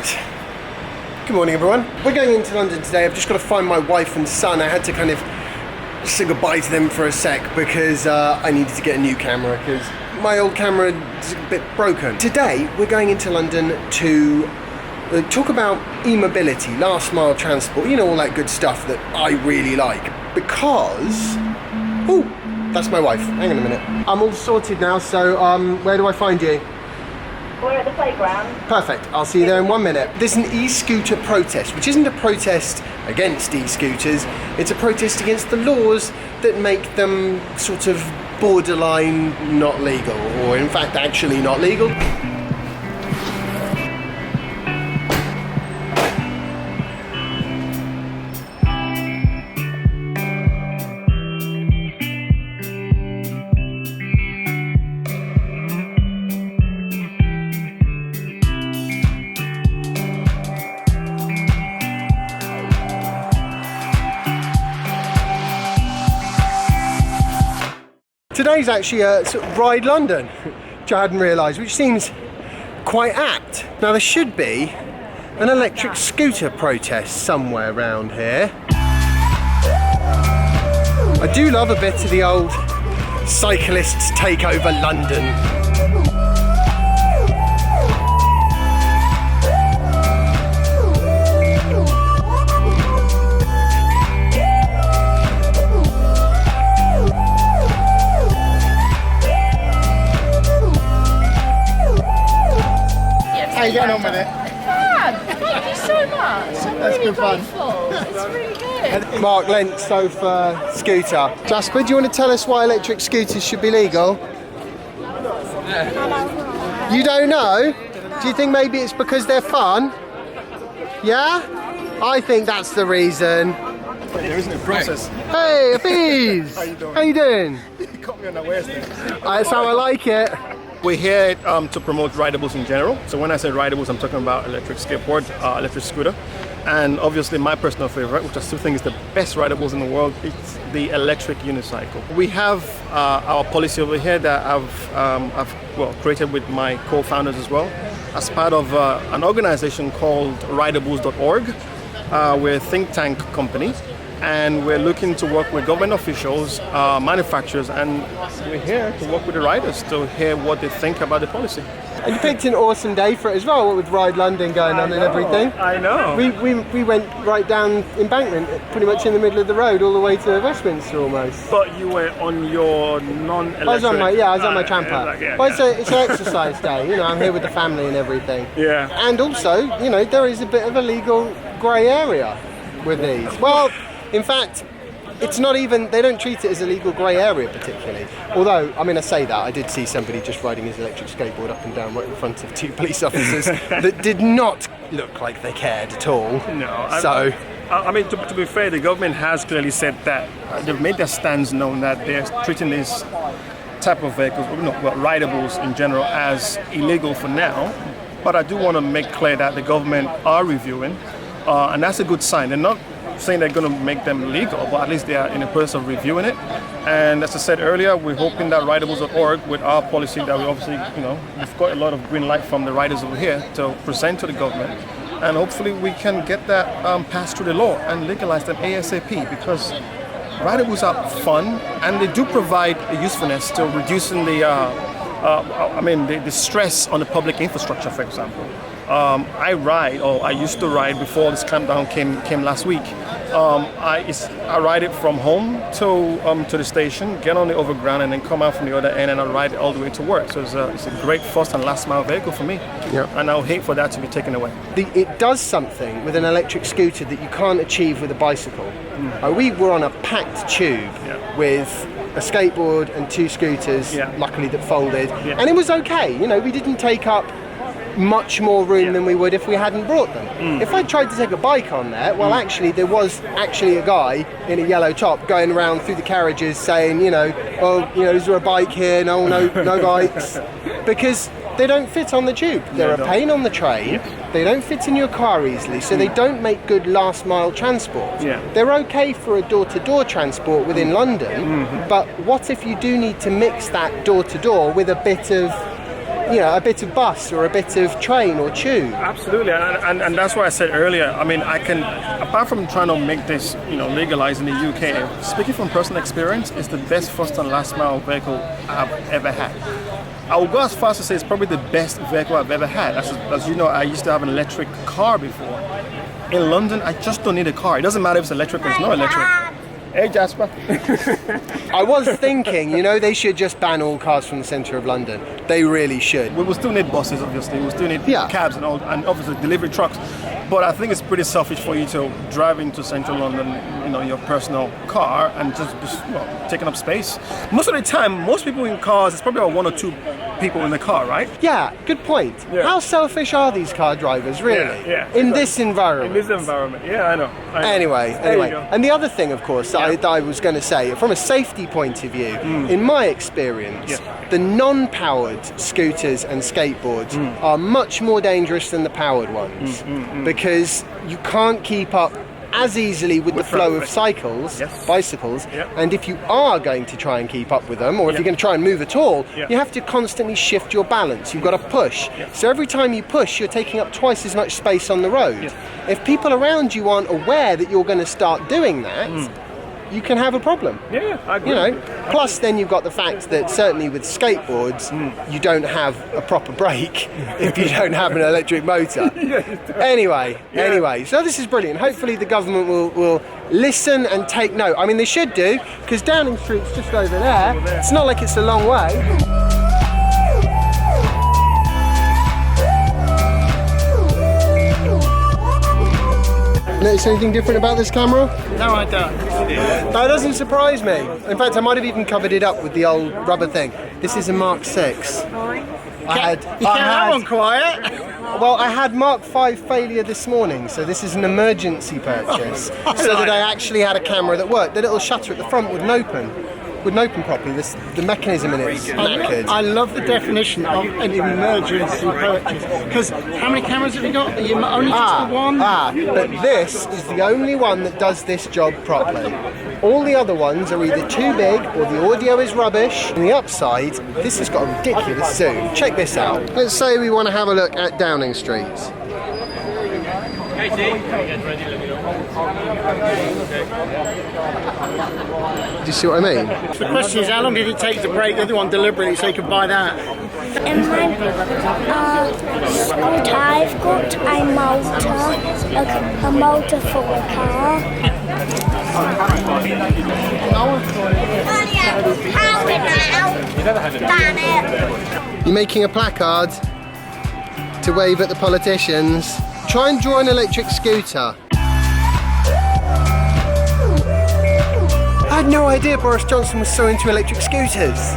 Right. Good morning, everyone. We're going into London today. I've just got to find my wife and son. I had to kind of say goodbye to them for a sec because I needed to get a new camera because my old camera is a bit broken. Today, we're going into London to talk about e-mobility, last mile transport, you know, all that good stuff that I really like. Because... Oh, that's my wife. Hang on a minute. I'm all sorted now, so where do I find you? We're at the playground. Perfect. I'll see you there in 1 minute. There's an e-scooter protest, which isn't a protest against e-scooters. It's a protest against the laws that make them sort of borderline not legal, or in fact actually not legal. Today's actually a sort of Ride London, which I hadn't realised, which seems quite apt. Now there should be an electric scooter protest somewhere around here. I do love a bit of the old cyclists take over London. How you getting on with it? Thank you so much. I'm That's really good fun. grateful. It's really good. Mark lent Sofa scooter. Jasper, do you want to tell us why electric scooters should be legal? You don't know? Do you think maybe it's because they're fun? Yeah? I think that's the reason. There isn't a process. Hey, Abiz! How you doing? How you doing? You caught me unawares there. That's how I like it. We're here to promote rideables in general. So when I say rideables, I'm talking about electric skateboard, electric scooter. And obviously my personal favorite, which I still think is the best rideables in the world, it's the electric unicycle. We have our policy over here that I've created with my co-founders as well, as part of an organization called rideables.org. We're a think tank company, and we're looking to work with government officials, manufacturers, and we're here to work with the riders to hear what they think about the policy. And you picked an awesome day for it as well, what with Ride London going on and everything. I know. We went right down Embankment, pretty much in the middle of the road, all the way to Westminster almost. But you were on your non-electric... I was on my tramper. Well, it's an exercise day, you know, I'm here with the family and everything. Yeah. And also, you know, there is a bit of a legal grey area with these. Well, in fact, it's not even, they don't treat it as a legal grey area particularly. Although, I mean, I say that, I did see somebody just riding his electric skateboard up and down right in front of 2 police officers that did not look like they cared at all. No. I mean, to be fair, the government has clearly said that they've made their stance known that they're treating this type of vehicles, rideables in general, as illegal for now. But I do want to make clear that the government are reviewing, and that's a good sign. They're not saying they're going to make them legal, but at least they are in the process of reviewing it. And as I said earlier, we're hoping that rideables.org, with our policy that we obviously, you know, we've got a lot of green light from the riders over here to present to the government, and hopefully we can get that passed through the law and legalize them ASAP, because rideables are fun and they do provide a usefulness to reducing the stress on the public infrastructure, for example. I used to ride before this clampdown came last week. I ride it from home to the station, get on the overground, and then come out from the other end, and I ride it all the way to work. So it's a great first and last mile vehicle for me. Yeah. And I would hate for that to be taken away. It does something with an electric scooter that you can't achieve with a bicycle. We were on a packed tube with a skateboard and 2 scooters, luckily that folded, and it was okay. You know, we didn't take up much more room than we would if we hadn't brought them. If I tried to take a bike on there, well, actually there was actually a guy in a yellow top going around through the carriages saying, you know, oh, you know, is there a bike here? No bikes, because they don't fit on the tube. They're a pain on the train. They don't fit in your car easily, so they don't make good last mile transport. They're okay for a door-to-door transport within London, but what if you do need to mix that door-to-door with a bit of a bit of bus or a bit of train or tube. Absolutely, and that's why I said earlier. I mean, I can, apart from trying to make this, legalized in the UK, speaking from personal experience, it's the best first and last mile vehicle I've ever had. I will go as far as to say it's probably the best vehicle I've ever had. As you know, I used to have an electric car before. In London, I just don't need a car. It doesn't matter if it's electric or it's not electric. Hey, Jasper. I was thinking, they should just ban all cars from the centre of London. They really should. We will still need buses, obviously. We'll still need cabs and obviously delivery trucks. But I think it's pretty selfish for you to drive into central London, your personal car and just taking up space. Most of the time, most people in cars, it's probably about 1 or 2 people in the car, right? Yeah, good point. Yeah. How selfish are these car drivers, really? Yeah. In this environment. Yeah, I know. Anyway. And the other thing, of course, that I was going to say, from a safety point of view, in my experience, the non-powered scooters and skateboards are much more dangerous than the powered ones because you can't keep up as easily with the flow of bicycles, and if you are going to try and keep up with them, or if you're going to try and move at all, you have to constantly shift your balance. You've got to push. So every time you push, you're taking up twice as much space on the road. If people around you aren't aware that you're going to start doing that, you can have a problem. Yeah, I agree. Plus then you've got the fact that certainly with skateboards, you don't have a proper brake if you don't have an electric motor. Anyway, so this is brilliant. Hopefully the government will listen and take note. I mean, they should do, because Downing Street's just over there. It's not like it's a long way. Notice anything different about this camera? No, I don't. That doesn't surprise me. In fact, I might have even covered it up with the old rubber thing. This is a Mark 6. That one quiet. Well, I had Mark 5 failure this morning, so this is an emergency purchase. So that I actually had a camera that worked. The little shutter at the front wouldn't open properly. The mechanism in it is knackered. I love the definition of an emergency purchase. Because how many cameras have you got? Are you only just the one? But this is the only one that does this job properly. All the other ones are either too big or the audio is rubbish. On the upside, this has got a ridiculous zoom. Check this out. Let's say we want to have a look at Downing Street. Do you see what I mean? The question is, how long did it take to break the other one deliberately so you could buy that? In my scooter, I've got a motor for a car. You're making a placard to wave at the politicians. Try and draw an electric scooter. I had no idea Boris Johnson was so into electric scooters.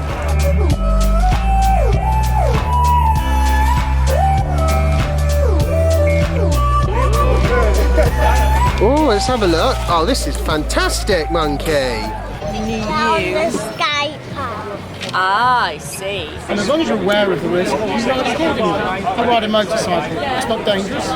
Oh, let's have a look. Oh, this is fantastic, Monkey. The skate park. Ah, I see. And as long as you're aware of the risk, you ride accordingly. I ride a motorcycle. It's not dangerous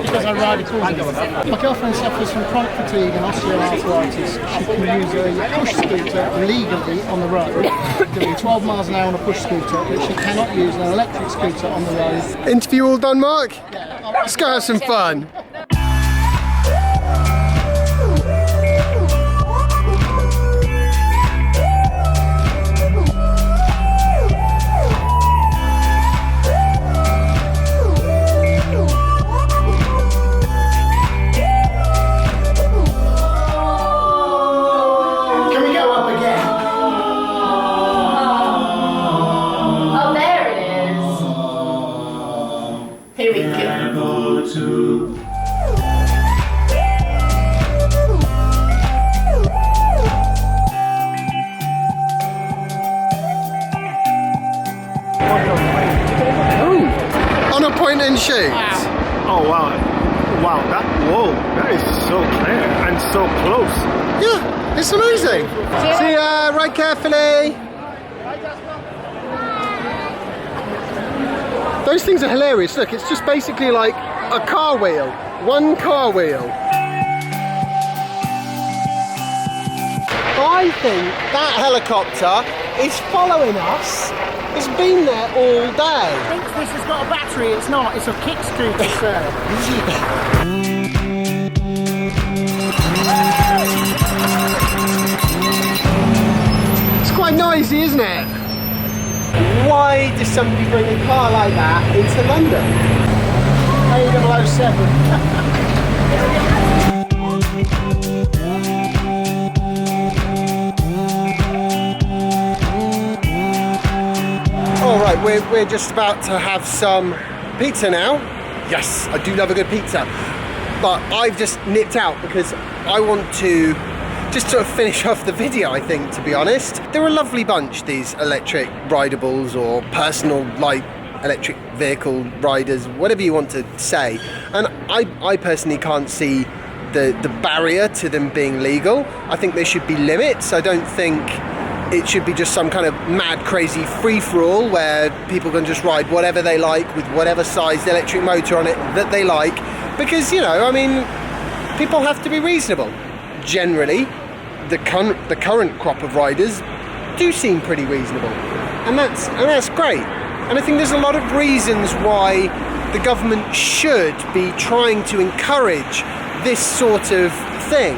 because I ride accordingly. My girlfriend suffers from chronic fatigue and osteoarthritis. She can use a push scooter legally on the road, doing 12 miles an hour on a push scooter, but she cannot use an electric scooter on the road. Interview all done, Mark? Let's go have some fun. Here we go. On a point and shoot. Oh wow. Wow, that is so clear and so close. Yeah, it's amazing. See ya, ride carefully. Those things are hilarious. Look, it's just basically like a car wheel. One car wheel. I think that helicopter is following us It's been there all day. This has got a battery, it's not, it's a kick scooter, sir. It's quite noisy, isn't it? Why does somebody bring a car like that into London? A007. All right, we're just about to have some pizza now. Yes, I do love a good pizza. But I've just nipped out because I want to just sort of finish off the video, I think, to be honest. They're a lovely bunch, these electric ridables or personal light electric vehicle riders, whatever you want to say. And I personally can't see the barrier to them being legal. I think there should be limits. I don't think it should be just some kind of mad, crazy free-for-all where people can just ride whatever they like with whatever sized electric motor on it that they like. Because, you know, I mean, people have to be reasonable. Generally, the current crop of riders do seem pretty reasonable. And that's great. And I think there's a lot of reasons why the government should be trying to encourage this sort of thing.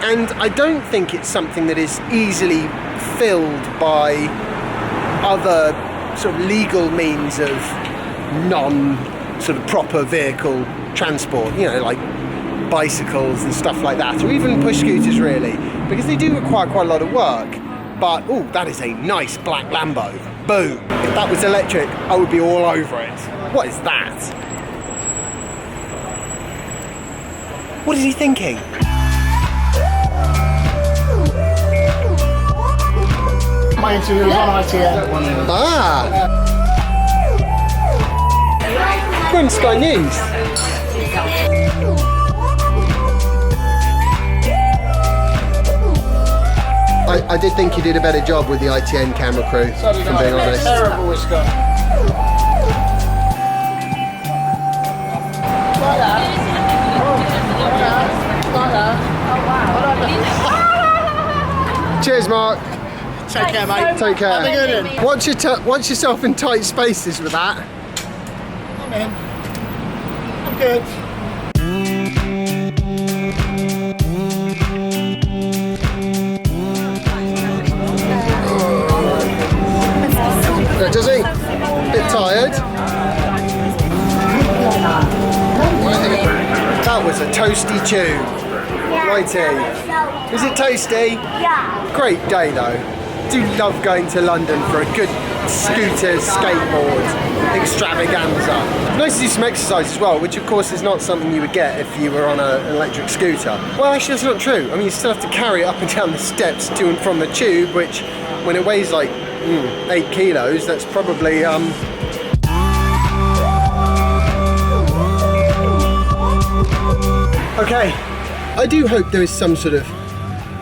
And I don't think it's something that is easily filled by other sort of legal means of sort of proper vehicle transport, you know, like bicycles and stuff like that, or even push scooters really, because they do require quite a lot of work. But, oh, that is a nice black Lambo. Boom. If that was electric, I would be all over it. What is that? What is he thinking? My interview was on ITN. Ah! We're in Sky News. I did think you did a better job with the ITN camera crew, if I'm being honest. Terrible with Scott. Cheers, Mark. Take care, mate. Take care. Have a good one. Watch yourself in tight spaces with that. I'm in. I'm good. Does he? Bit tired. That was a toasty tube. Righty. Was it toasty? Yeah. Great day though. Do love going to London for a good scooter, skateboard extravaganza. Nice to do some exercise as well, which of course is not something you would get if you were on an electric scooter. Well, actually that's not true. I mean, you still have to carry it up and down the steps to and from the tube, which when it weighs like 8 kilos, that's probably Okay, I do hope there is some sort of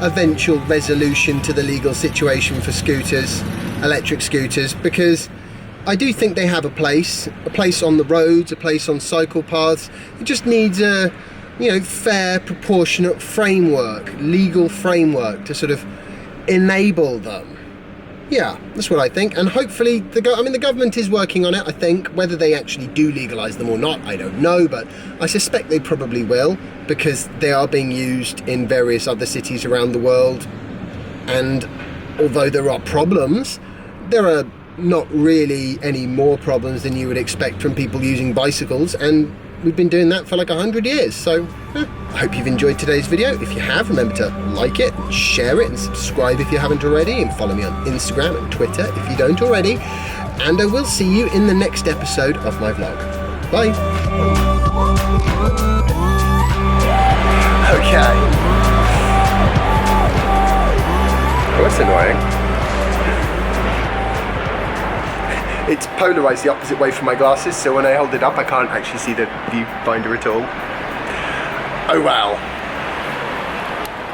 eventual resolution to the legal situation for scooters, electric scooters, because I do think they have a place on the roads, a place on cycle paths. It just needs a, you know, fair, proportionate framework, legal framework to sort of enable them. Yeah, that's what I think, and hopefully the government is working on it. I think whether they actually do legalise them or not, I don't know, but I suspect they probably will, because they are being used in various other cities around the world. And although there are problems, there are not really any more problems than you would expect from people using bicycles, and we've been doing that for like 100 years. So I hope you've enjoyed today's video. If you have, remember to like it, share it, and subscribe if you haven't already, and follow me on Instagram and Twitter if you don't already. And I will see you in the next episode of my vlog. Bye. Okay. Oh, that's annoying. It's polarised the opposite way from my glasses, so when I hold it up I can't actually see the viewfinder at all. Oh well.